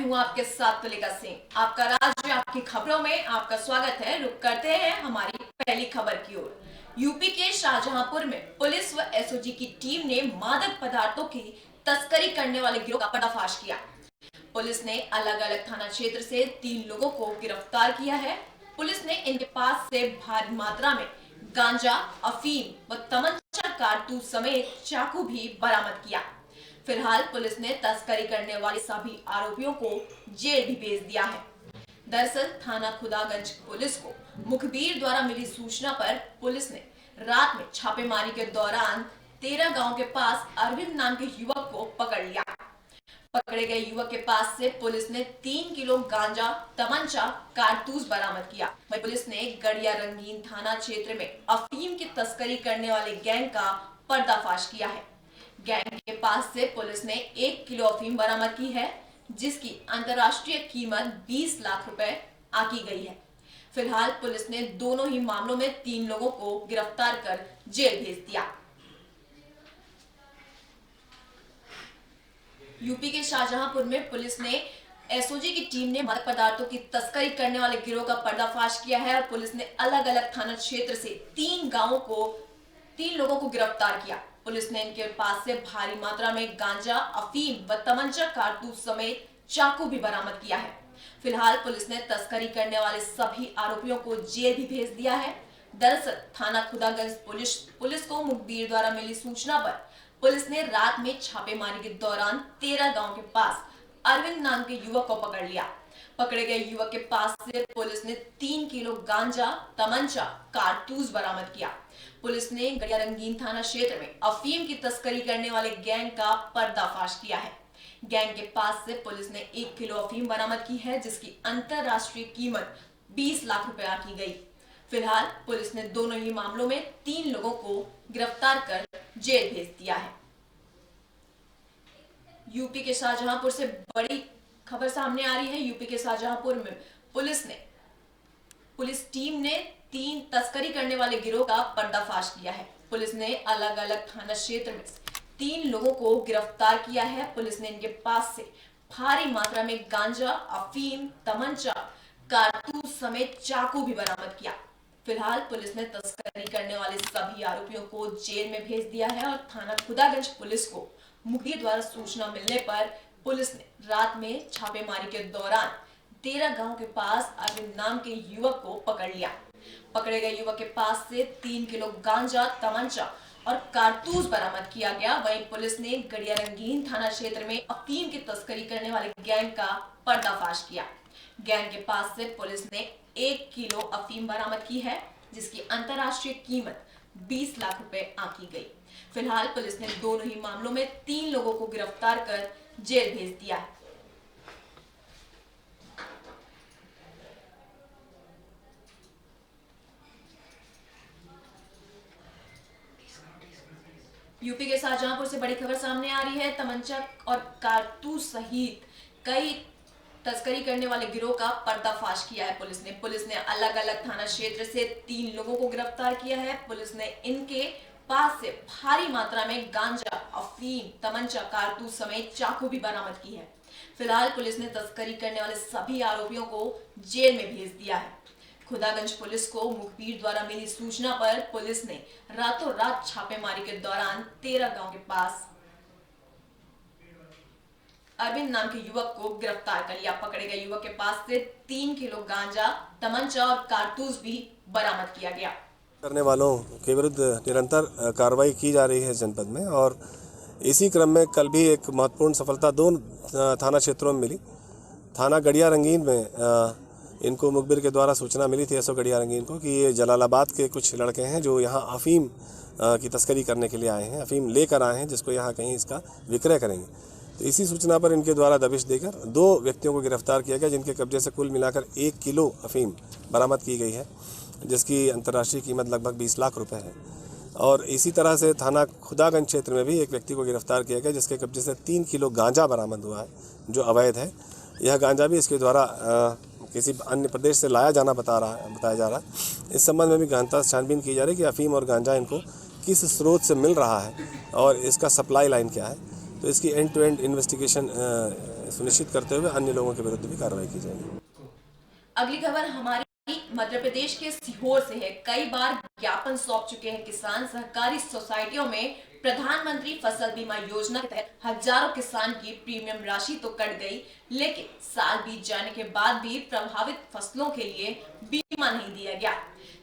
हूं आपके साथ तुलिका सिंह। आपका राज्य आपकी खबरों में आपका स्वागत है। रुक करते हैं हमारी पहली खबर की ओर। यूपी के शाहजहांपुर में पुलिस व एसओजी की टीम ने मादक पदार्थों की तस्करी करने वाले गिरोह का पर्दाफाश किया। पुलिस ने अलग अलग थाना क्षेत्र से 3 लोगों को गिरफ्तार किया है। पुलिस ने इनके पास से भारी मात्रा में गांजा, अफीम व तमंचा, कारतूस समेत चाकू भी बरामद किया। फिलहाल पुलिस ने तस्करी करने वाले सभी आरोपियों को जेल भी भेज दिया है। दरअसल थाना खुदागंज पुलिस को मुखबिर द्वारा मिली सूचना पर पुलिस ने रात में छापेमारी के दौरान 13 गांव के पास अरविंद नाम के युवक को पकड़ लिया। पकड़े गए युवक के पास से पुलिस ने 3 किलो गांजा, तमंचा, कारतूस बरामद किया। वहीं पुलिस ने गड़िया रंगीन थाना क्षेत्र में अफीम की तस्करी करने वाले गैंग का पर्दाफाश किया है। गैंग के पास से पुलिस ने 1 किलो अफीम बरामद की है, जिसकी अंतर्राष्ट्रीय कीमत 20 लाख रुपए आंकी गई है। फिलहाल पुलिस ने दोनों ही मामलों में 3 लोगों को गिरफ्तार कर जेल भेज दिया। यूपी के शाहजहांपुर में पुलिस ने एसओजी की टीम ने मादक पदार्थों की तस्करी करने वाले गिरोह का पर्दाफाश किया है और पुलिस ने अलग अलग थाना क्षेत्र से 3 लोगों को गिरफ्तार किया। पुलिस ने इनके पास से भारी मात्रा में गांजा, अफीम व तमंचा, कारतूस समेत चाकू भी बरामद किया है। फिलहाल पुलिस ने तस्करी करने वाले सभी आरोपियों को जेल भी भेज दिया है। दरअसल थाना खुदागंज पुलिस को मुखबिर द्वारा मिली सूचना पर पुलिस ने रात में छापेमारी के दौरान 13 गांव के पास अरविंद नाम के युवक को पकड़ लिया। पकड़े गए युवक के पास से पुलिस ने 3 किलो गांजा, तमंचा, कारतूस बरामद किया। पुलिस ने गड़िया रंगीन थाना क्षेत्र में अफीम की तस्करी करने वाले गैंग का पर्दाफाश किया है। गैंग के पास से पुलिस ने 1 किलो अफीम बरामद की है, जिसकी अंतरराष्ट्रीय कीमत 20 लाख रुपए आंकी गई। फिलहाल पुलिस ने दोनों ही मामलों में 3 लोगों को गिरफ्तार कर जेल भेज दिया है। यूपी के शाहजहांपुर से बड़ी खबर सामने आ रही है। यूपी के शाहजहांपुर में पुलिस टीम ने 3 तस्करी करने वाले गिरोह का पर्दाफाश किया है। पुलिस ने अलग अलग थाना क्षेत्र में 3 लोगों को गिरफ्तार किया है। पुलिस ने इनके पास से भारी मात्रा में गांजा, अफीम, तमंचा, कारतूस समेत चाकू भी बरामद किया। फिलहाल पुलिस ने तस्करी करने वाले सभी आरोपियों को जेल में भेज दिया है और थाना खुदागंज पुलिस को मुखबिर द्वारा सूचना मिलने पर पुलिस ने रात में छापेमारी के दौरान 13 गांव के पास अरविंद नाम के युवक को पकड़ लिया। पकड़े गए युवक के पास से 3 किलो गांजा, तमंचा और कारतूस बरामद किया गया। वहीं पुलिस ने गड़िया रंगीन थाना क्षेत्र में अफीम की तस्करी करने वाले गैंग का पर्दाफाश किया। गैंग के पास से पुलिस ने 1 किलो अफीम बरामद की है, जिसकी अंतरराष्ट्रीय कीमत 20 लाख रुपए आंकी गई। फिलहाल पुलिस ने दोनों ही मामलों में 3 लोगों को गिरफ्तार कर जेल भेज दिया है। यूपी के शाहजहांपुर से बड़ी खबर सामने आ रही है। तमंचा और कारतूस सहित कई तस्करी करने वाले गिरोह का पर्दाफाश किया है। पुलिस ने अलग अलग थाना क्षेत्र से 3 लोगों को गिरफ्तार किया है। पुलिस ने इनके पास से भारी मात्रा में गांजा, अफीम, तमंचा, कारतूस समेत चाकू भी बरामद की है। फिलहाल पुलिस ने तस्करी करने वाले सभी आरोपियों को जेल में भेज दिया है। खुदागंज पुलिस को मुखबिर द्वारा मिली सूचना पर पुलिस ने रातों रात छापेमारी के दौरान 13 गांव के पास अरविंद नाम के युवक को गिरफ्तार कर लिया। पकड़े गए युवक के पास से 3 किलो गांजा, तमंचा और कारतूस भी बरामद किया गया। करने वालों के विरुद्ध निरंतर कार्रवाई की जा रही है जनपद में और इसी क्रम में कल भी एक महत्वपूर्ण सफलता 2 थाना क्षेत्रों में मिली। थाना गड़िया रंगीन में इनको मुखबिर के द्वारा सूचना मिली थी एसओ गड़िया रंगीन को कि ये जलालाबाद के कुछ लड़के हैं जो यहाँ अफीम की तस्करी करने के लिए आए हैं, अफीम लेकर आए हैं जिसको यहाँ कहीं इसका विक्रय करेंगे। तो इसी सूचना पर इनके द्वारा दबिश देकर 2 व्यक्तियों को गिरफ्तार किया गया, जिनके कब्जे से कुल मिलाकर 1 किलो अफीम बरामद की गई है, जिसकी अंतर्राष्ट्रीय कीमत लगभग 20 लाख रुपए है। और इसी तरह से थाना खुदागंज क्षेत्र में भी एक व्यक्ति को गिरफ्तार किया गया, जिसके कब्जे से 3 किलो गांजा बरामद हुआ है, जो अवैध है। यह गांजा भी इसके द्वारा किसी अन्य प्रदेश से लाया जाना बताया जा रहा है। इस संबंध में भी गहनता से छानबीन की जा रही है कि अफीम और गांजा इनको किस स्रोत से मिल रहा है और इसका सप्लाई लाइन क्या है। तो इसकी एंड टू एंड इन्वेस्टिगेशन सुनिश्चित करते हुए अन्य लोगों के विरुद्ध भी कार्रवाई की जाएगी। अगली खबर हमारी मध्य प्रदेश के सीहोर से है। कई बार ज्ञापन सौंप चुके हैं किसान सहकारी सोसाइटियों में प्रधानमंत्री फसल बीमा योजना के तहत हजारों किसान की प्रीमियम राशि तो कट गई, लेकिन साल बीत जाने के बाद भी प्रभावित फसलों के लिए बीमा नहीं दिया गया,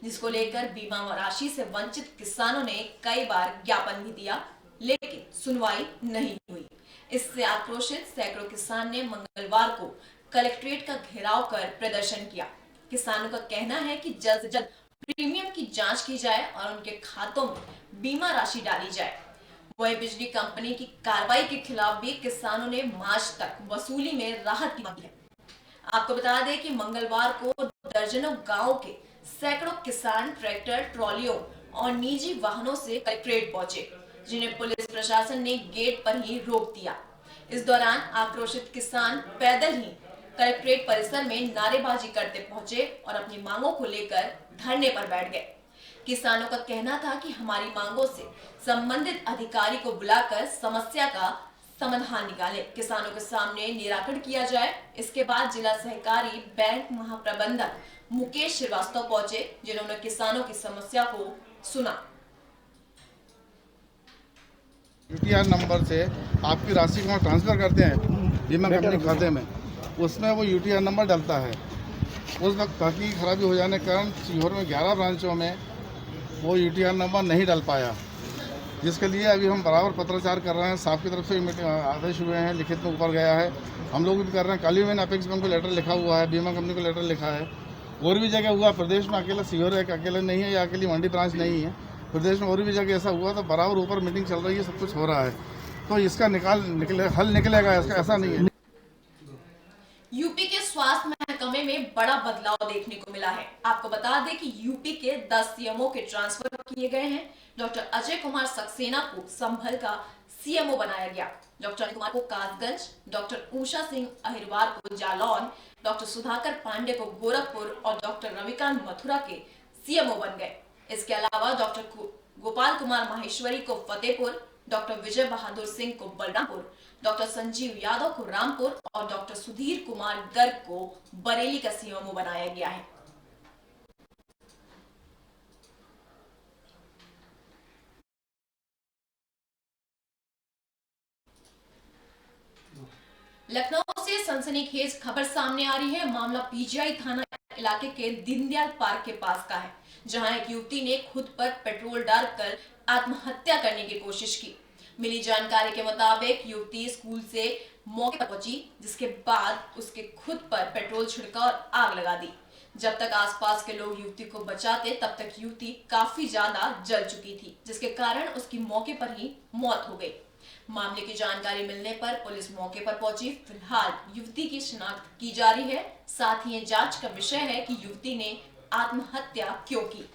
जिसको लेकर बीमा राशि से वंचित किसानों ने कई बार ज्ञापन भी दिया, लेकिन सुनवाई नहीं हुई। इससे आक्रोशित सैकड़ों किसान ने मंगलवार को कलेक्ट्रेट का घेराव कर प्रदर्शन किया। किसानों का कहना है कि जल्द से जल्द प्रीमियम की जांच की जाए और उनके खातों में बीमा राशि डाली जाए। वहीं बिजली कंपनी की कार्रवाई के खिलाफ भी किसानों ने मार्च तक वसूली में राहत की मांग की है। आपको बता दें कि मंगलवार को दर्जनों गांवों के सैकड़ों किसान ट्रैक्टर, ट्रॉलियों और निजी वाहनों से कलेक्ट्रेट पहुंचे, जिन्हें पुलिस प्रशासन ने गेट पर ही रोक दिया। इस दौरान आक्रोशित किसान पैदल ही कलेक्ट्रेट परिसर में नारेबाजी करते पहुंचे और अपनी मांगों को लेकर धरने पर बैठ गए। किसानों का कहना था कि हमारी मांगों से संबंधित अधिकारी को बुलाकर समस्या का समाधान निकाले, किसानों के सामने निराकरण किया जाए। इसके बाद जिला सहकारी बैंक महाप्रबंधक मुकेश श्रीवास्तव पहुंचे, जिन्होंने किसानों की समस्या को सुना। यूटीआर नंबर से आपकी राशि को ट्रांसफर करते हैं बीमा कंपनी खाते में, उसमें वो यूटीआर नंबर डलता है। उस वक्त तहकीकी खराबी हो जाने के कारण सीहोर में 11 ब्रांचों में वो यूटीआर नंबर नहीं डल पाया, जिसके लिए अभी हम बराबर पत्राचार कर रहे हैं। साहब की तरफ से आदेश हुए हैं, लिखित में ऊपर गया है, हम लोग भी कर रहे हैं। कल ही मैंने अपेक्स बैंक को लेटर लिखा हुआ है, बीमा कंपनी को लेटर लिखा है। और भी जगह हुआ, प्रदेश में अकेला सीहोर एक अकेले नहीं है या अकेली मंडी ब्रांच नहीं है, प्रदेश में और भी जगह ऐसा हुआ, तो बराबर ऊपर मीटिंग चल रही है, सब कुछ हो रहा है, तो इसका हल निकलेगा, इसका ऐसा नहीं है। यूपी के स्वास्थ्य महकमे में बड़ा बदलाव देखने को मिला है। आपको बता दें कि यूपी के 10 सीएमओ के ट्रांसफर किए गए हैं। डॉक्टर अजय कुमार सक्सेना को संभल का सीएमओ बनाया गया, डॉक्टर अनिल कुमार को कासगंज, डॉक्टर उषा सिंह अहिरवार को जालौन, डॉक्टर सुधाकर पांडे को गोरखपुर और डॉक्टर रविकांत मथुरा के सीएमओ बन गए। इसके अलावा डॉक्टर गोपाल कुमार माहेश्वरी को फतेहपुर, डॉक्टर विजय बहादुर सिंह को बलरामपुर, डॉक्टर संजीव यादव को रामपुर और डॉक्टर सुधीर कुमार गर्ग को बरेली का सीएमओ बनाया गया है। लखनऊ से सनसनीखेज खबर सामने आ रही है। मामला पीजीआई थाना इलाके के दीनदयाल पार्क के पास का है, जहां एक युवती ने खुद पर पेट्रोल डालकर आत्महत्या करने की कोशिश की। मिली जानकारी के मुताबिक युवती स्कूल से मौके पर पहुंची, जिसके बाद उसके खुद पर पेट्रोल छिड़का और आग लगा दी। जब तक आसपास के लोग युवती को बचाते, तब तक युवती काफी ज्यादा जल चुकी थी, जिसके कारण उसकी मौके पर ही मौत हो गई। मामले की जानकारी मिलने पर पुलिस मौके पर पहुंची। फिलहाल युवती की शिनाख्त की जा रही है। साथ ही जांच का विषय है कि युवती ने आत्महत्या क्यों की।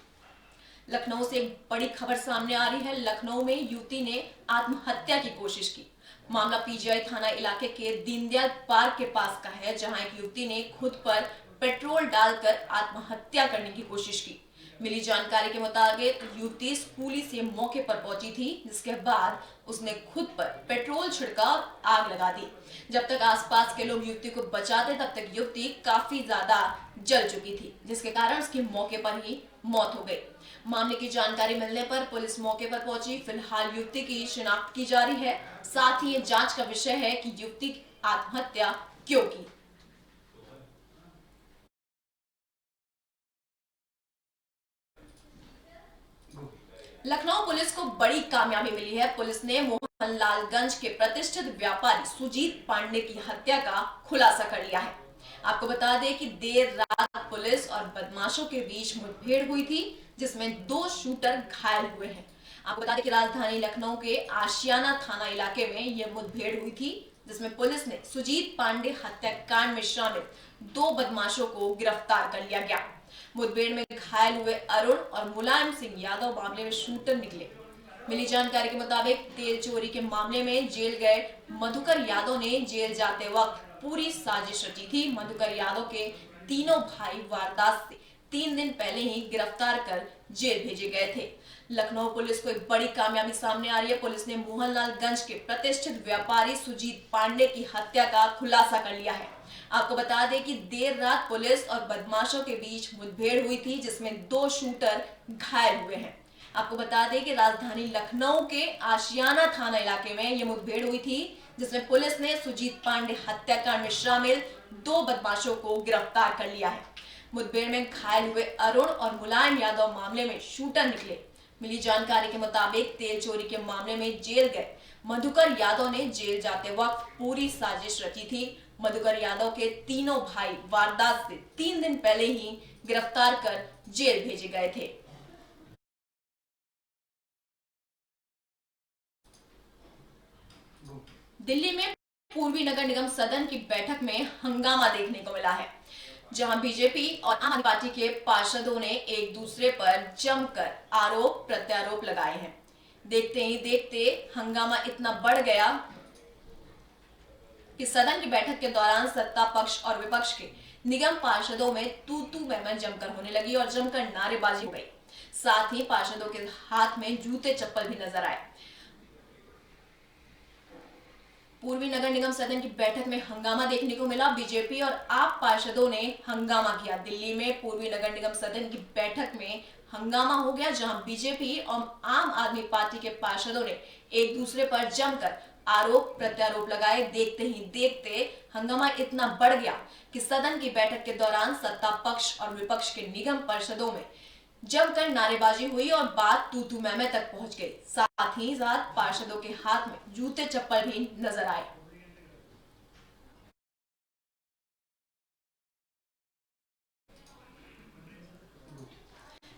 लखनऊ से एक बड़ी खबर सामने आ रही है। लखनऊ में युवती ने आत्महत्या की कोशिश की। मामला पीजीआई थाना इलाके के दीनदयाल पार्क के पास का है, जहां एक युवती ने खुद पर पेट्रोल डालकर आत्महत्या करने की कोशिश की। मिली जानकारी के मुताबिक युवती स्कूली से मौके पर पहुंची थी, जिसके बाद उसने खुद पर पेट्रोल छिड़का और आग लगा दी। जब तक आसपास के लोग युवती को बचाते, तब तक युवती काफी ज्यादा जल चुकी थी, जिसके कारण उसकी मौके पर ही मौत हो गई। मामले की जानकारी मिलने पर पुलिस मौके पर पहुंची। फिलहाल युवती की शिनाख्त की जा रही है। साथ ही ये जांच का विषय है कि युवती आत्महत्या क्यों की। लखनऊ पुलिस को बड़ी कामयाबी मिली है। पुलिस ने मोहनलालगंज के प्रतिष्ठित व्यापारी सुजीत पांडे की हत्या का खुलासा कर लिया है। आपको बता दें कि देर रात पुलिस और बदमाशों के बीच मुठभेड़ हुई थी, जिसमें 2 शूटर घायल हुए हैं। आपको बता दें कि राजधानी लखनऊ के आशियाना थाना इलाके में यह मुठभेड़ हुई थी, जिसमें पुलिस ने सुजीत पांडे हत्याकांड में शामिल 2 बदमाशों को गिरफ्तार कर लिया गया। मुठभेड़ में घायल हुए अरुण और मुलायम सिंह यादव मामले में शूटर निकले। मिली जानकारी के मुताबिक तेल चोरी के मामले में जेल गए मधुकर यादव ने जेल जाते वक्त पूरी साजिश रची थी। मधुकर यादव के तीनों भाई वारदात से 3 दिन पहले ही गिरफ्तार कर जेल भेजे गए थे। लखनऊ पुलिस को एक बड़ी कामयाबी सामने आ रही है। पुलिस ने मोहनलालगंज के प्रतिष्ठित व्यापारी सुजीत पांडे की हत्या का खुलासा कर लिया है। आपको बता दें कि देर रात पुलिस और बदमाशों के बीच मुठभेड़ हुई थी, जिसमें 2 शूटर घायल हुए हैं। आपको बता दें कि राजधानी लखनऊ के आशियाना थाना इलाके में यह मुठभेड़ हुई थी, जिसमें पुलिस ने सुजीत पांडे हत्याकांड में शामिल 2 बदमाशों को गिरफ्तार कर लिया है। मुठभेड़ में घायल हुए अरुण और मुलायम यादव मामले में शूटर निकले। मिली जानकारी के मुताबिक तेल चोरी के मामले में जेल गए मधुकर यादव ने जेल जाते वक्त पूरी साजिश रची थी। मधुकर यादव के तीनों भाई वारदात से 3 दिन पहले ही गिरफ्तार कर जेल भेजे गए थे। दिल्ली में पूर्वी नगर निगम सदन की बैठक में हंगामा देखने को मिला है, जहां बीजेपी और आम आदमी पार्टी के पार्षदों ने एक दूसरे पर जमकर आरोप प्रत्यारोप लगाए हैं। देखते ही देखते हंगामा इतना बढ़ गया कि सदन की बैठक के दौरान सत्ता पक्ष और विपक्ष के निगम पार्षदों में तू मैं जमकर होने लगी और जमकर नारेबाजी हो गई। साथ ही पार्षदों के हाथ में जूते चप्पल भी नजर आए। पूर्वी नगर निगम सदन की बैठक में हंगामा देखने को मिला। बीजेपी और आप पार्षदों ने हंगामा किया। दिल्ली में पूर्वी नगर निगम सदन की बैठक में हंगामा हो गया, जहां बीजेपी और आम आदमी पार्टी के पार्षदों ने एक दूसरे पर जमकर आरोप प्रत्यारोप लगाए। देखते ही देखते हंगामा इतना बढ़ गया कि सदन की बैठक के दौरान सत्ता पक्ष और विपक्ष के निगम पार्षदों में जमकर नारेबाजी हुई और बात तू मैं तक पहुंच गई। साथ ही साथ पार्षदों के हाथ में जूते चप्पल भी नजर आए।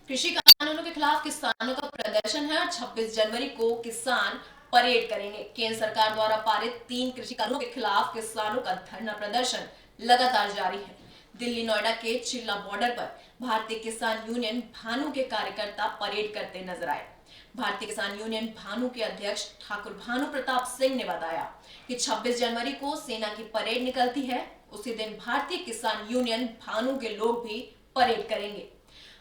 कृषि कानूनों के खिलाफ किसानों का प्रदर्शन है और 26 जनवरी को किसान परेड करेंगे। केंद्र सरकार द्वारा पारित 3 कृषि कानूनों के खिलाफ किसानों का धरना प्रदर्शन लगातार जारी है। दिल्ली नोएडा के चिल्ला बॉर्डर पर भारतीय किसान यूनियन भानु के कार्यकर्ता परेड करते नजर आए। भारतीय किसान यूनियन भानु के अध्यक्ष ठाकुर भानु प्रताप सिंह ने बताया कि 26 जनवरी को सेना की परेड निकलती है। उसी दिन भारतीय किसान यूनियन भानु के लोग भी परेड करेंगे।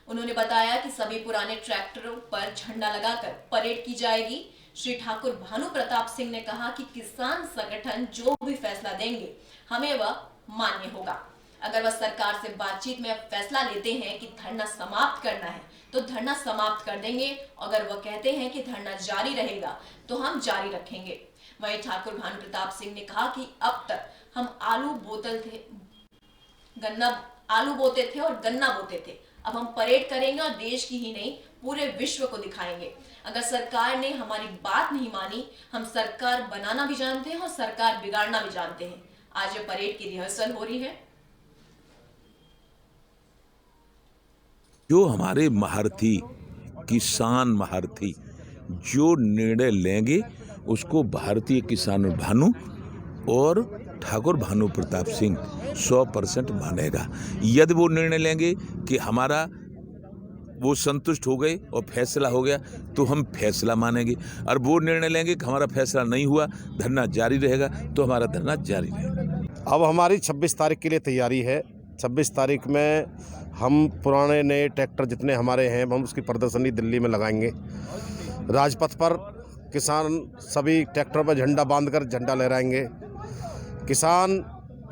उन्होंने बताया कि सभी पुराने ट्रैक्टरों पर झंडा लगाकर परेड की जाएगी। श्री ठाकुर भानु प्रताप सिंह ने कहा कि किसान संगठन जो भी फैसला देंगे हमें वह मान्य होगा। अगर वह सरकार से बातचीत में फैसला लेते हैं कि धरना समाप्त करना है तो धरना समाप्त कर देंगे। अगर वह कहते हैं कि धरना जारी रहेगा तो हम जारी रखेंगे। वहीं ठाकुर भानु प्रताप सिंह ने कहा कि अब तक हम आलू बोते थे और गन्ना बोते थे। अब हम परेड करेंगे और देश की ही नहीं पूरे विश्व को दिखाएंगे। अगर सरकार ने हमारी बात नहीं मानी, हम सरकार बनाना भी जानते हैं और सरकार बिगाड़ना भी जानते हैं। आज ये परेड की रिहर्सल हो रही है। जो हमारे महारथी, किसान महारथी जो निर्णय लेंगे उसको भारतीय किसान भानु और ठाकुर भानु प्रताप सिंह 100% मानेगा। यदि वो निर्णय लेंगे कि हमारा वो संतुष्ट हो गए और फैसला हो गया तो हम फैसला मानेंगे, और वो निर्णय लेंगे कि हमारा फैसला नहीं हुआ, धरना जारी रहेगा, तो हमारा धरना जारी रहेगा। अब हमारी 26 तारीख के लिए तैयारी है। 26 तारीख में हम पुराने नए ट्रैक्टर जितने हमारे हैं हम उसकी प्रदर्शनी दिल्ली में लगाएंगे। राजपथ पर किसान सभी ट्रैक्टरों पर झंडा बांधकर झंडा लहराएंगे। किसान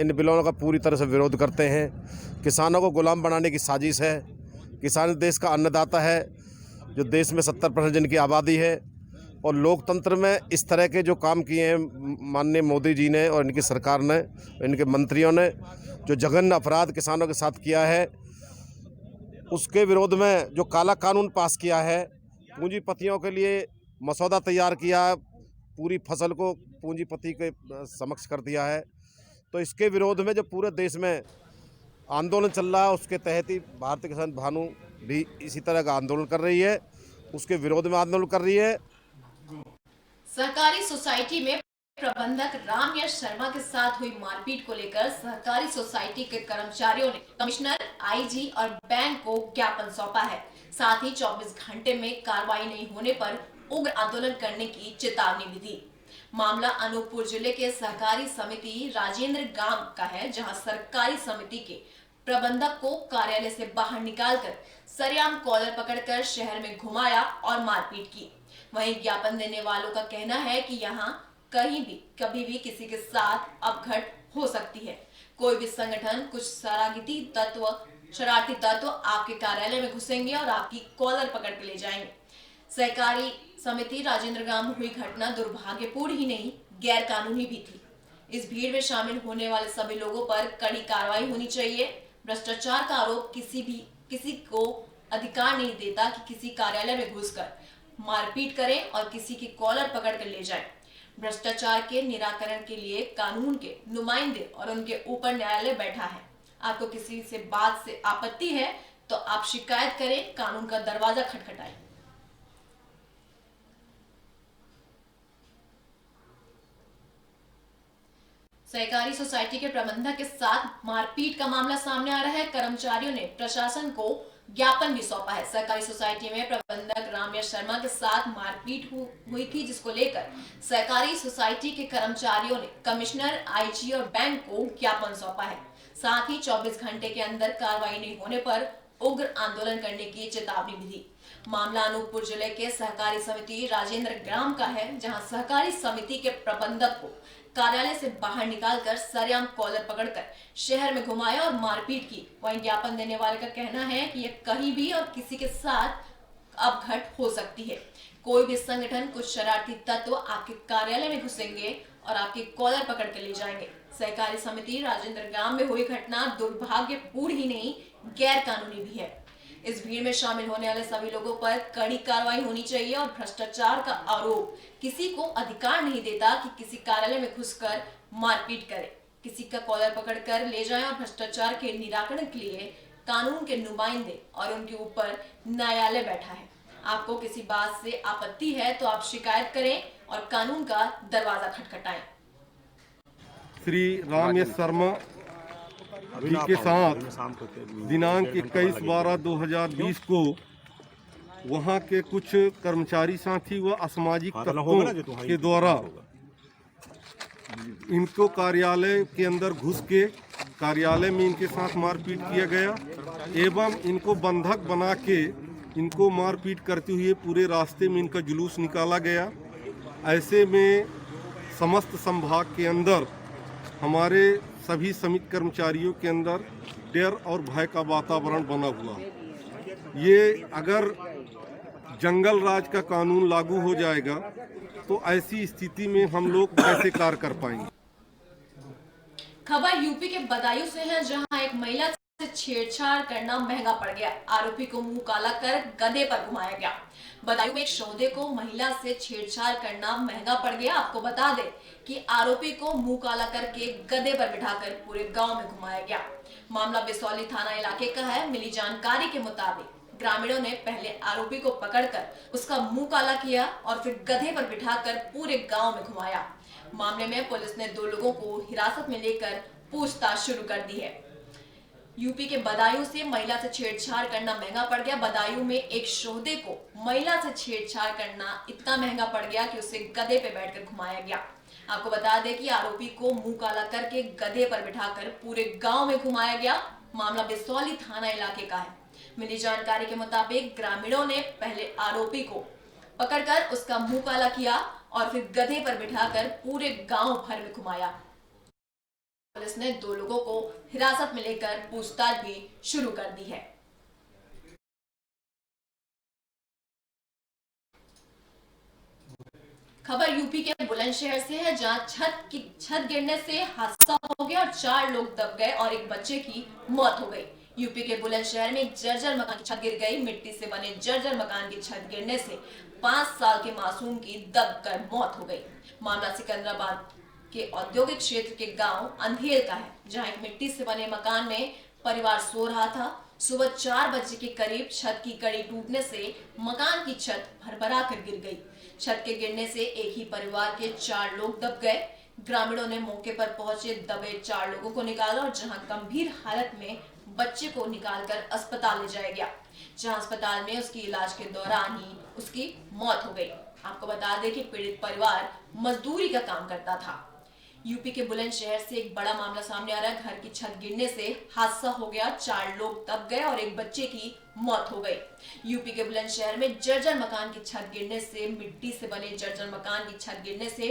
इन बिलों का पूरी तरह से विरोध करते हैं। किसानों को गुलाम बनाने की साजिश है। किसान देश का अन्नदाता है, जो देश में 70% जिनकी आबादी है, और लोकतंत्र में इस तरह के जो काम किए हैं माननीय मोदी जी ने और इनकी सरकार ने, इनके मंत्रियों ने जो जघन्य अपराध किसानों के साथ किया है, उसके विरोध में जो काला कानून पास किया है, पूंजीपतियों के लिए मसौदा तैयार किया, पूरी फसल को पूंजीपति के समक्ष कर दिया है, तो इसके विरोध में जो पूरे देश में आंदोलन चल रहा है उसके तहत ही भारतीय किसान भानु भी इसी तरह का आंदोलन कर रही है, उसके विरोध में आंदोलन कर रही है। सहकारी सोसाइटी में प्रबंधक रामयश शर्मा के साथ हुई मारपीट को लेकर सहकारी सोसाइटी के कर्मचारियों ने कमिश्नर, आईजी और बैंक को ज्ञापन सौंपा है। साथ ही 24 घंटे में कार्रवाई नहीं होने पर उग्र आंदोलन करने की चेतावनी भी दी। मामला अनूपपुर जिले के सहकारी समिति राजेंद्र गांव का है, जहां सहकारी समिति के प्रबंधक को कार्यालय से बाहर निकालकर सरेआम कॉलर पकड़कर शहर में घुमाया और मारपीट की। वहीं ज्ञापन देने वालों का कहना है कि यहाँ कहीं भी कभी भी किसी के साथ अपघट हो सकती है। कोई भी संगठन, कुछ शरारती तत्व आपके कार्यालय में घुसेंगे और आपकी कॉलर पकड़ के ले जाएंगे। सहकारी समिति राजेंद्र ग्राम में हुई घटना दुर्भाग्यपूर्ण ही नहीं, गैर कानूनी भी थी। इस भीड़ में शामिल होने वाले सभी लोगों पर कड़ी कार्रवाई होनी चाहिए। भ्रष्टाचार का आरोप किसी को अधिकार नहीं देता कि किसी कार्यालय में घुसकर मारपीट करें और किसी की कॉलर पकड़ कर ले जाएं। भ्रष्टाचार के निराकरण के लिए कानून के नुमाइंदे और उनके ऊपर न्यायालय बैठा है। आपको किसी से बात से आपत्ति है तो आप शिकायत करें, कानून का दरवाजा खटखटाएं। सहकारी सोसाइटी के प्रबंधक के साथ मारपीट का मामला सामने आ रहा है। कर्मचारियों ने प्रशासन को ज्ञापन भी सौंपा है। सहकारी सोसाइटी में प्रबंधक रामयश शर्मा के साथ मारपीट हुई थी, जिसको लेकर सहकारी सोसाइटी के कर्मचारियों ने कमिश्नर, आईजी और बैंक को ज्ञापन सौंपा है। साथ ही 24 घंटे के अंदर कार्रवाई नहीं होने पर उग्र आंदोलन करने की चेतावनी भी दी। मामला अनूपपुर जिले के सहकारी समिति राजेंद्र ग्राम का है, जहां सहकारी समिति के प्रबंधक को कार्यालय से बाहर निकालकर सरेआम कॉलर पकड़कर शहर में घुमाया और मारपीट की। वहीं ज्ञापन देने वाले का कहना है कि यह कहीं भी और किसी के साथ अपघट हो सकती है। कोई भी संगठन, कुछ शरारती तत्व आपके कार्यालय में घुसेंगे और आपकी कॉलर पकड़ के ले जाएंगे। सहकारी समिति राजेंद्र ग्राम में हुई घटना दुर्भाग्यपूर्ण ही नहीं, गैर कानूनी भी है। इस भीड़ में शामिल होने वाले सभी लोगों पर कड़ी कार्रवाई होनी चाहिए और भ्रष्टाचार का आरोप किसी को अधिकार नहीं देता कि किसी कार्यालय में घुसकर मारपीट करे, किसी का कॉलर पकड़कर ले जाएं। और भ्रष्टाचार के निराकरण के लिए कानून के नुमाइंदे और उनके ऊपर न्यायालय बैठा है। आपको किसी बात से आपत्ति है तो आप शिकायत करें और कानून का दरवाजा खटखटाएं। श्री रामयश शर्मा जी के साथ दिनांक 21/12/2020 को वहां के कुछ कर्मचारी साथी व असामाजिक तत्वों के द्वारा इनको कार्यालय के अंदर घुस के कार्यालय में इनके साथ मारपीट किया गया एवं इनको बंधक बना के इनको मारपीट करते हुए पूरे रास्ते में इनका जुलूस निकाला गया। ऐसे में समस्त संभाग के अंदर हमारे सभी समिति कर्मचारियों के अंदर डर और भय का वातावरण बना हुआ। ये अगर जंगल राज का कानून लागू हो जाएगा तो ऐसी स्थिति में हम लोग कैसे कार्य कर पाएंगे। खबर यूपी के बदायूं से है, जहां एक महिला से छेड़छाड़ करना महंगा पड़ गया। आरोपी को मुंह काला कर गधे पर घुमाया गया। बदायूं में एक सौदे को महिला से छेड़छाड़ करना महंगा पड़ गया। आपको बता दें कि आरोपी को मुंह काला करके गधे पर बिठाकर पूरे गांव में घुमाया गया। मामला बिसौली थाना इलाके का है। मिली जानकारी के मुताबिक ग्रामीणों ने पहले आरोपी को पकड़कर उसका मुंह काला किया और फिर गधे पर बिठाकर पूरे गांव में घुमाया। मामले में पुलिस ने 2 लोगों को हिरासत में लेकर पूछताछ शुरू कर दी है। यूपी के बदायूं से महिला से छेड़छाड़ करना महंगा पड़ गया। बदायूं में एक सौदे को महिला से छेड़छाड़ करना इतना महंगा पड़ गया कि उसे गधे पे बैठकर घुमाया गया। आपको बता दें कि आरोपी को मुंह काला करके गधे पर बिठाकर पूरे गांव में घुमाया गया। मामला बिसौली थाना इलाके का है। मिली जानकारी के मुताबिक ग्रामीणों ने पहले आरोपी को पकड़कर उसका मुंह काला किया और फिर गधे पर बिठाकर पूरे गांव भर में घुमाया। पुलिस ने 2 लोगों को हिरासत में लेकर पूछताछ भी शुरू कर दी है। खबर यूपी के बुलंदशहर से है, जहां छत गिरने से हादसा हो गया और 4 लोग दब गए और एक बच्चे की मौत हो गई। यूपी के बुलंदशहर में एक जर्जर मकान की छत गिर गई। मिट्टी से बने जर्जर मकान की छत गिरने से 5 साल के मासूम की दबकर मौत हो गई। मामला सिकंदराबाद के औद्योगिक क्षेत्र के गांव अंधेर का है, जहां एक मिट्टी से बने मकान में परिवार सो रहा था। सुबह 4 बजे के करीब छत की कड़ी टूटने से मकान की छत भरभरा कर गिर गई। छत के गिरने से एक ही परिवार के 4 लोग दब गए। ग्रामीणों ने मौके पर पहुंचे दबे 4 लोगों को निकाला और जहां गंभीर हालत में बच्चे को निकालकर अस्पताल ले जाया गया, जहां अस्पताल में उसकी इलाज के दौरान ही उसकी मौत हो गई। आपको बता दें कि पीड़ित परिवार मजदूरी का काम करता था। यूपी के बुलंदशहर से एक बड़ा मामला सामने आ रहा है। घर की छत गिरने से हादसा हो गया, 4 लोग दब गए और एक बच्चे की मौत हो गई। यूपी के बुलंदशहर में जर्जर मकान की छत गिरने से, मिट्टी से बने जर्जर मकान की छत गिरने से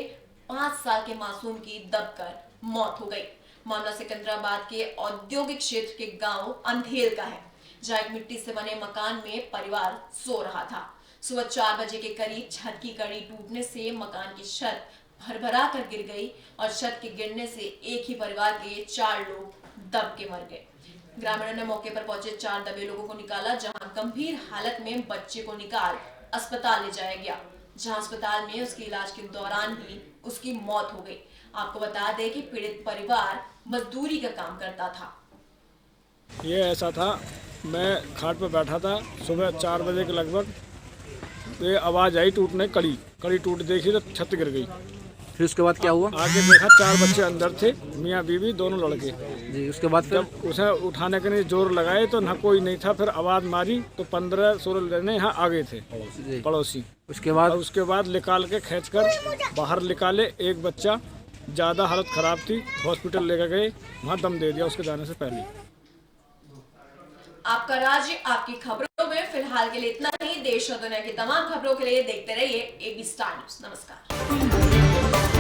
5 साल के मासूम की दबकर मौत हो गई। मामला सिकंदराबाद के औद्योगिक क्षेत्र के गांव अंधेल का है, जहां एक मिट्टी से बने मकान में परिवार सो रहा था। सुबह 4 बजे के करीब छत की कड़ी टूटने से मकान की छत भरभरा कर गिर गई और छत के गिरने से एक ही परिवार के 4 लोग दब के मर गए। ग्रामीणों ने मौके पर पहुंचे 4 दबे लोगों को निकाला, जहां गंभीर हालत में बच्चे को निकाल अस्पताल ले जाया गया, जहां अस्पताल में उसके इलाज के दौरान ही उसकी मौत हो गई। आपको बता दें कि पीड़ित परिवार मजदूरी का काम करता था। ये ऐसा था, मैं खाट पर बैठा था, सुबह 4 बजे के लगभग ये आवाज़ आई टूटने, कड़ी टूट देखी तो छत गिर गई। फिर उसके बाद क्या हुआ? आगे देखा 4 बच्चे अंदर थे, मियाँ बीवी दोनों लड़के। जी, उसके बाद फिर जब उसे उठाने के लिए जोर लगाए तो ना कोई नहीं था, फिर आवाज़ मारी तो 15-16 जने यहाँ आगे थे पड़ोसी। उसके बाद निकाल के खींचकर बाहर निकाले। एक बच्चा ज़्यादा हालत ख़राब थी, हॉस्पिटल लेकर गए, वहाँ दम दे दिया उसके जाने से पहले। आपका राज्य आपकी खबरों में फिलहाल के लिए इतना ही। देश और दुनिया की तमाम खबरों के लिए देखते रहिए AB स्टार न्यूज़। नमस्कार।